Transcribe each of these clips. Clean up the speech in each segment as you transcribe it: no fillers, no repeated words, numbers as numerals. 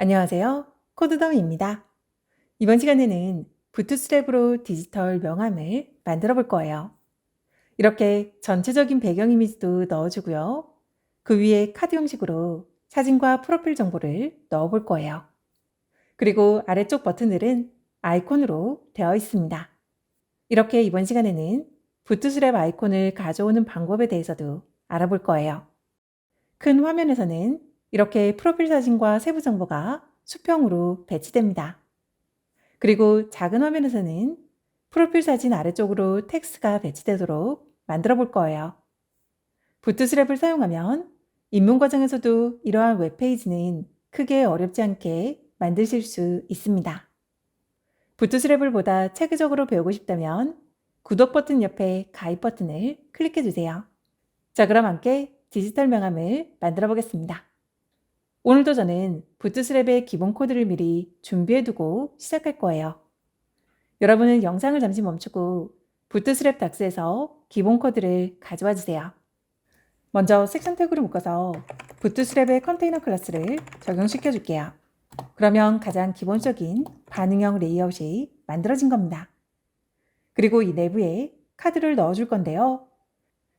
안녕하세요. 코드더미입니다. 이번 시간에는 부트스트랩으로 디지털 명함을 만들어 볼 거예요. 이렇게 전체적인 배경 이미지도 넣어주고요. 그 위에 카드 형식으로 사진과 프로필 정보를 넣어 볼 거예요. 그리고 아래쪽 버튼들은 아이콘으로 되어 있습니다. 이렇게 이번 시간에는 부트스트랩 아이콘을 가져오는 방법에 대해서도 알아볼 거예요. 큰 화면에서는 이렇게 프로필 사진과 세부 정보가 수평으로 배치됩니다. 그리고 작은 화면에서는 프로필 사진 아래쪽으로 텍스트가 배치되도록 만들어 볼 거예요. 부트스트랩을 사용하면 입문 과정에서도 이러한 웹페이지는 크게 어렵지 않게 만드실 수 있습니다. 부트스트랩을 보다 체계적으로 배우고 싶다면 구독 버튼 옆에 가입 버튼을 클릭해 주세요. 자, 그럼 함께 디지털 명함을 만들어 보겠습니다. 오늘도 저는 부트스트랩의 기본 코드를 미리 준비해 두고 시작할 거예요. 여러분은 영상을 잠시 멈추고 부트스트랩 닥스에서 기본 코드를 가져와 주세요. 먼저 섹션 태그를 묶어서 부트스트랩의 컨테이너 클래스를 적용시켜 줄게요. 그러면 가장 기본적인 반응형 레이아웃이 만들어진 겁니다. 그리고 이 내부에 카드를 넣어 줄 건데요.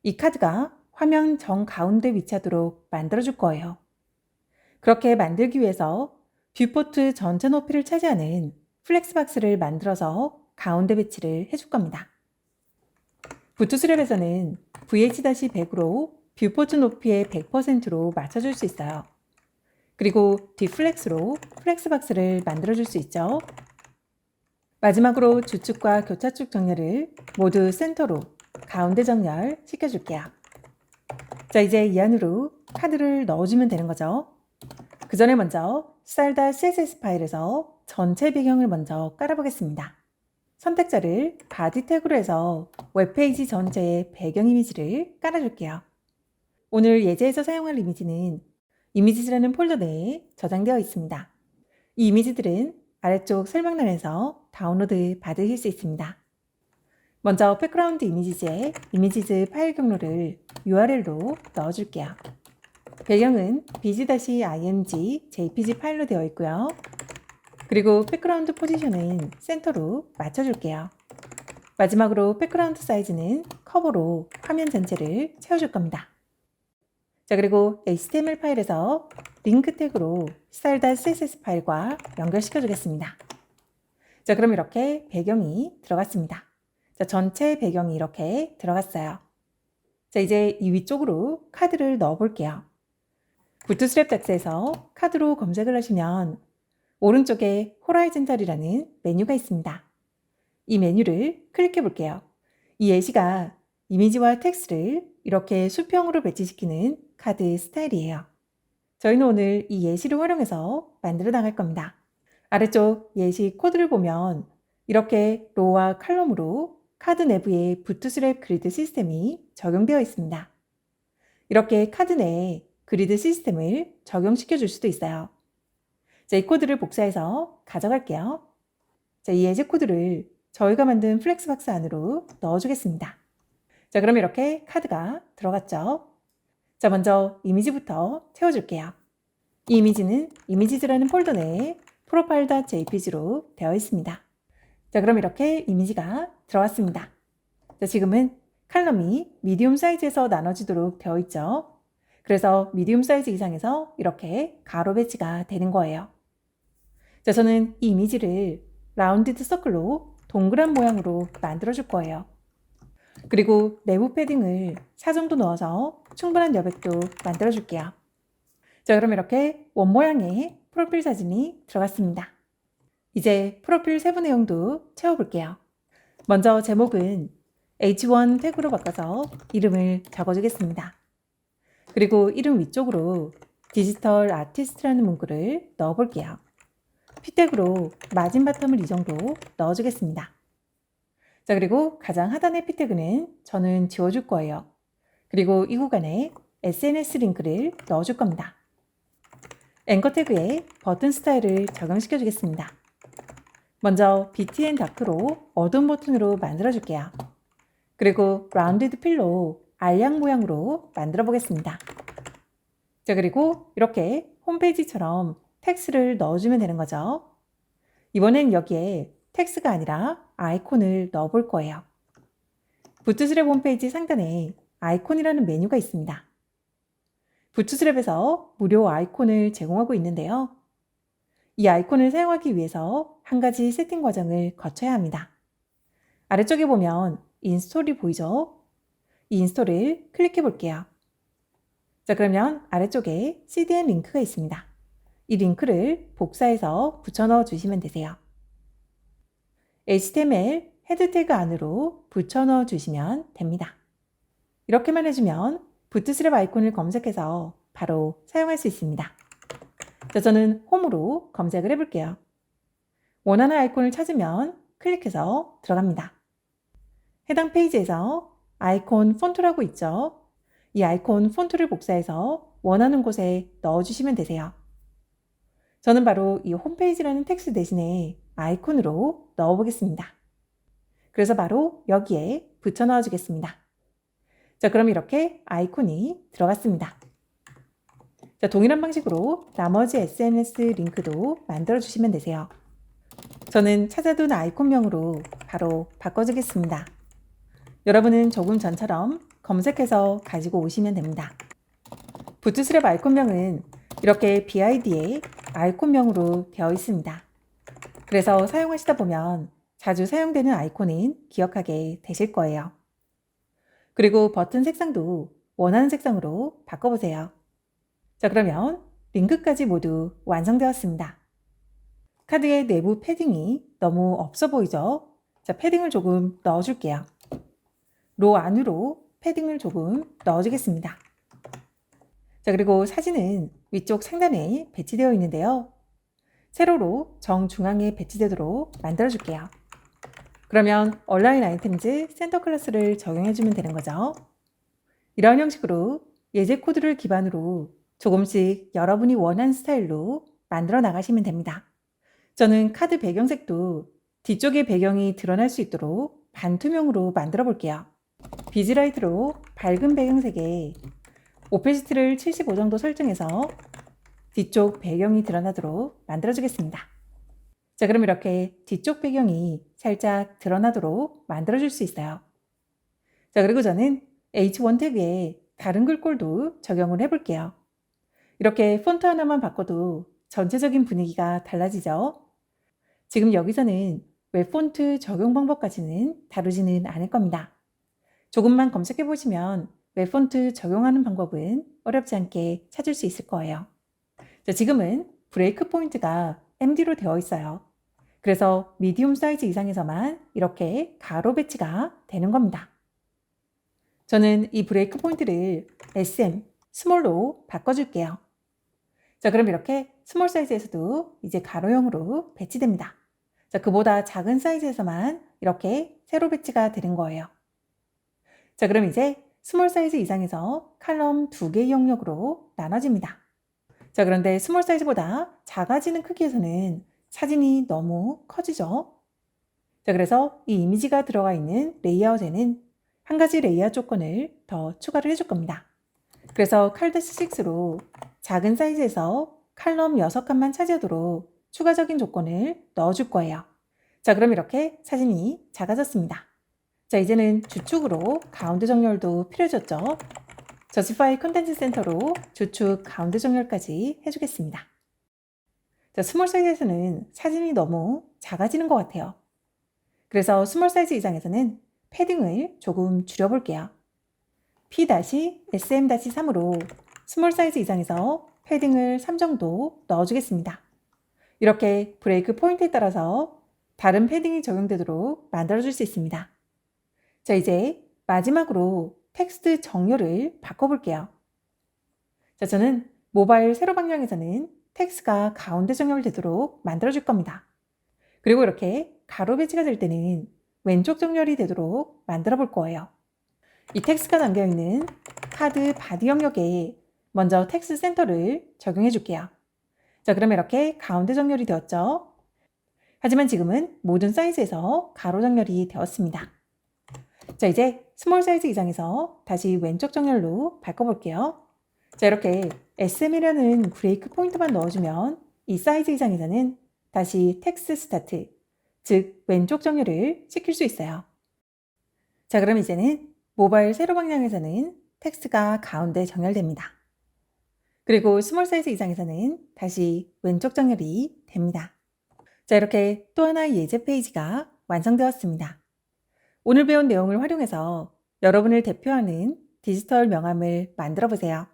이 카드가 화면 정가운데 위치하도록 만들어 줄 거예요. 그렇게 만들기 위해서 뷰포트 전체 높이를 차지하는 플렉스박스를 만들어서 가운데 배치를 해줄 겁니다. 부트스트랩에서는 VH-100으로 뷰포트 높이의 100%로 맞춰줄 수 있어요. 그리고 디플렉스로 플렉스박스를 만들어줄 수 있죠. 마지막으로 주축과 교차축 정렬을 모두 센터로 가운데 정렬 시켜줄게요. 자, 이제 이 안으로 카드를 넣어주면 되는 거죠. 그 전에 먼저 style.css 파일에서 전체 배경을 먼저 깔아보겠습니다. 선택자를 바디 태그로 해서 웹페이지 전체의 배경 이미지를 깔아줄게요. 오늘 예제에서 사용할 이미지는 이미지라는 폴더 내에 저장되어 있습니다. 이 이미지들은 아래쪽 설명란에서 다운로드 받으실 수 있습니다. 먼저 백그라운드 이미지즈의 이미지즈 파일 경로를 URL로 넣어줄게요. 배경은 bg-img jpg 파일로 되어 있고요. 그리고 백그라운드 포지션은 센터로 맞춰줄게요. 마지막으로 백그라운드 사이즈는 커버로 화면 전체를 채워줄 겁니다. 자, 그리고 HTML 파일에서 링크 태그로 style.css 파일과 연결시켜 주겠습니다. 자, 그럼 이렇게 배경이 들어갔습니다. 자, 전체 배경이 이렇게 들어갔어요. 자, 이제 이 위쪽으로 카드를 넣어 볼게요. 부트스트랩 닥스에서 카드로 검색을 하시면 오른쪽에 호라이즌탈이라는 메뉴가 있습니다. 이 메뉴를 클릭해 볼게요. 이 예시가 이미지와 텍스트를 이렇게 수평으로 배치시키는 카드 스타일이에요. 저희는 오늘 이 예시를 활용해서 만들어 나갈 겁니다. 아래쪽 예시 코드를 보면 이렇게 로와 칼럼으로 카드 내부에 부트스트랩 그리드 시스템이 적용되어 있습니다. 이렇게 카드 내에 그리드 시스템을 적용시켜 줄 수도 있어요. 자, 이 코드를 복사해서 가져갈게요. 자, 이 예제 코드를 저희가 만든 플렉스박스 안으로 넣어주겠습니다. 자, 그럼 이렇게 카드가 들어갔죠. 자, 먼저 이미지부터 채워줄게요. 이 이미지는 이미지즈라는 폴더 내에 profile.jpg로 되어 있습니다. 자, 그럼 이렇게 이미지가 들어왔습니다. 자, 지금은 칼럼이 미디움 사이즈에서 나눠지도록 되어 있죠. 그래서 미디움 사이즈 이상에서 이렇게 가로 배치가 되는 거예요. 자, 저는 이 이미지를 라운디드 서클로 동그란 모양으로 만들어 줄 거예요. 그리고 내부 패딩을 4 정도 넣어서 충분한 여백도 만들어 줄게요. 자, 그럼 이렇게 원 모양의 프로필 사진이 들어갔습니다. 이제 프로필 세부 내용도 채워볼게요. 먼저 제목은 H1 태그로 바꿔서 이름을 적어주겠습니다. 그리고 이름 위쪽으로 디지털 아티스트라는 문구를 넣어볼게요. P 태그로 마진 바텀을 이 정도 넣어주겠습니다. 자, 그리고 가장 하단의 P 태그는 저는 지워줄 거예요. 그리고 이 구간에 SNS 링크를 넣어줄 겁니다. 앵커 태그에 버튼 스타일을 적용시켜 주겠습니다. 먼저 BTN 다크로 어두운 버튼으로 만들어 줄게요. 그리고 라운디드 필로 알약 모양으로 만들어 보겠습니다. 자, 그리고 이렇게 홈페이지처럼 텍스트를 넣어주면 되는 거죠. 이번엔 여기에 텍스트가 아니라 아이콘을 넣어볼 거예요. 부트스랩 홈페이지 상단에 아이콘이라는 메뉴가 있습니다. 부트스랩에서 무료 아이콘을 제공하고 있는데요. 이 아이콘을 사용하기 위해서 한 가지 세팅 과정을 거쳐야 합니다. 아래쪽에 보면 인스톨이 보이죠? 이 인스톨을 클릭해 볼게요. 자, 그러면 아래쪽에 CDN 링크가 있습니다. 이 링크를 복사해서 붙여 넣어 주시면 되세요. HTML 헤드 태그 안으로 붙여 넣어 주시면 됩니다. 이렇게만 해주면 부트스랩 아이콘을 검색해서 바로 사용할 수 있습니다. 자, 저는 홈으로 검색을 해볼게요. 원하는 아이콘을 찾으면 클릭해서 들어갑니다. 해당 페이지에서 아이콘 폰트라고 있죠. 이 아이콘 폰트를 복사해서 원하는 곳에 넣어주시면 되세요. 저는 바로 이 홈페이지라는 텍스트 대신에 아이콘으로 넣어보겠습니다. 그래서 바로 여기에 붙여 넣어주겠습니다. 자, 그럼 이렇게 아이콘이 들어갔습니다. 자, 동일한 방식으로 나머지 SNS 링크도 만들어주시면 되세요. 저는 찾아둔 아이콘명으로 바로 바꿔주겠습니다. 여러분은 조금 전처럼 검색해서 가지고 오시면 됩니다. 부트스랩 아이콘명은 이렇게 BID의 아이콘명으로 되어 있습니다. 그래서 사용하시다 보면 자주 사용되는 아이콘은 기억하게 되실 거예요. 그리고 버튼 색상도 원하는 색상으로 바꿔보세요. 자, 그러면 링크까지 모두 완성되었습니다. 카드의 내부 패딩이 너무 없어 보이죠? 자, 패딩을 조금 넣어줄게요. 로 안으로 패딩을 조금 넣어주겠습니다. 자, 그리고 사진은 위쪽 상단에 배치되어 있는데요. 세로로 정중앙에 배치되도록 만들어줄게요. 그러면 얼라인 아이템즈 센터 클래스를 적용해주면 되는 거죠. 이런 형식으로 예제 코드를 기반으로 조금씩 여러분이 원하는 스타일로 만들어 나가시면 됩니다. 저는 카드 배경색도 뒤쪽의 배경이 드러날 수 있도록 반투명으로 만들어 볼게요. 비즈라이트로 밝은 배경색에 오페시티를 75 정도 설정해서 뒤쪽 배경이 드러나도록 만들어 주겠습니다. 자, 그럼 이렇게 뒤쪽 배경이 살짝 드러나도록 만들어 줄 수 있어요. 자, 그리고 저는 H1 태그에 다른 글꼴도 적용을 해 볼게요. 이렇게 폰트 하나만 바꿔도 전체적인 분위기가 달라지죠. 지금 여기서는 웹 폰트 적용 방법까지는 다루지는 않을 겁니다. 조금만 검색해 보시면 웹 폰트 적용하는 방법은 어렵지 않게 찾을 수 있을 거예요. 자, 지금은 브레이크 포인트가 MD로 되어 있어요. 그래서 미디움 사이즈 이상에서만 이렇게 가로 배치가 되는 겁니다. 저는 이 브레이크 포인트를 SM, 스몰로 바꿔줄게요. 자, 그럼 이렇게 스몰 사이즈에서도 이제 가로형으로 배치됩니다. 자, 그보다 작은 사이즈에서만 이렇게 세로 배치가 되는 거예요. 자, 그럼 이제 스몰 사이즈 이상에서 칼럼 2개의 영역으로 나눠집니다. 자, 그런데 스몰 사이즈보다 작아지는 크기에서는 사진이 너무 커지죠. 자, 그래서 이 이미지가 들어가 있는 레이아웃에는 한 가지 레이아웃 조건을 더 추가를 해줄 겁니다. 그래서 칼-6로 작은 사이즈에서 칼럼 6칸만 차지하도록 추가적인 조건을 넣어줄 거예요. 자, 그럼 이렇게 사진이 작아졌습니다. 자, 이제는 주축으로 가운데 정렬도 필요해졌죠. 저스티파이 컨텐츠 센터로 주축 가운데 정렬까지 해주겠습니다. 자, 스몰 사이즈에서는 사진이 너무 작아지는 것 같아요. 그래서 스몰 사이즈 이상에서는 패딩을 조금 줄여볼게요. P-SM-3으로 스몰 사이즈 이상에서 패딩을 3 정도 넣어주겠습니다. 이렇게 브레이크 포인트에 따라서 다른 패딩이 적용되도록 만들어줄 수 있습니다. 자, 이제 마지막으로 텍스트 정렬을 바꿔볼게요. 자, 저는 모바일 세로 방향에서는 텍스트가 가운데 정렬되도록 만들어줄 겁니다. 그리고 이렇게 가로 배치가 될 때는 왼쪽 정렬이 되도록 만들어 볼 거예요. 이 텍스트가 담겨있는 카드 바디 영역에 먼저 텍스트 센터를 적용해 줄게요. 자, 그러면 이렇게 가운데 정렬이 되었죠. 하지만 지금은 모든 사이즈에서 가로 정렬이 되었습니다. 자, 이제 스몰 사이즈 이상에서 다시 왼쪽 정렬로 바꿔볼게요. 자, 이렇게 SM이라는 브레이크 포인트만 넣어주면 이 사이즈 이상에서는 다시 텍스트 스타트, 즉 왼쪽 정렬을 시킬 수 있어요. 자, 그럼 이제는 모바일 세로 방향에서는 텍스트가 가운데 정렬됩니다. 그리고 스몰 사이즈 이상에서는 다시 왼쪽 정렬이 됩니다. 자, 이렇게 또 하나의 예제 페이지가 완성되었습니다. 오늘 배운 내용을 활용해서 여러분을 대표하는 디지털 명함을 만들어 보세요.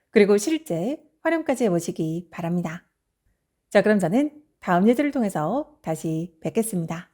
그리고 실제 활용까지 해보시기 바랍니다. 자, 그럼 저는 다음 예제를 통해서 다시 뵙겠습니다.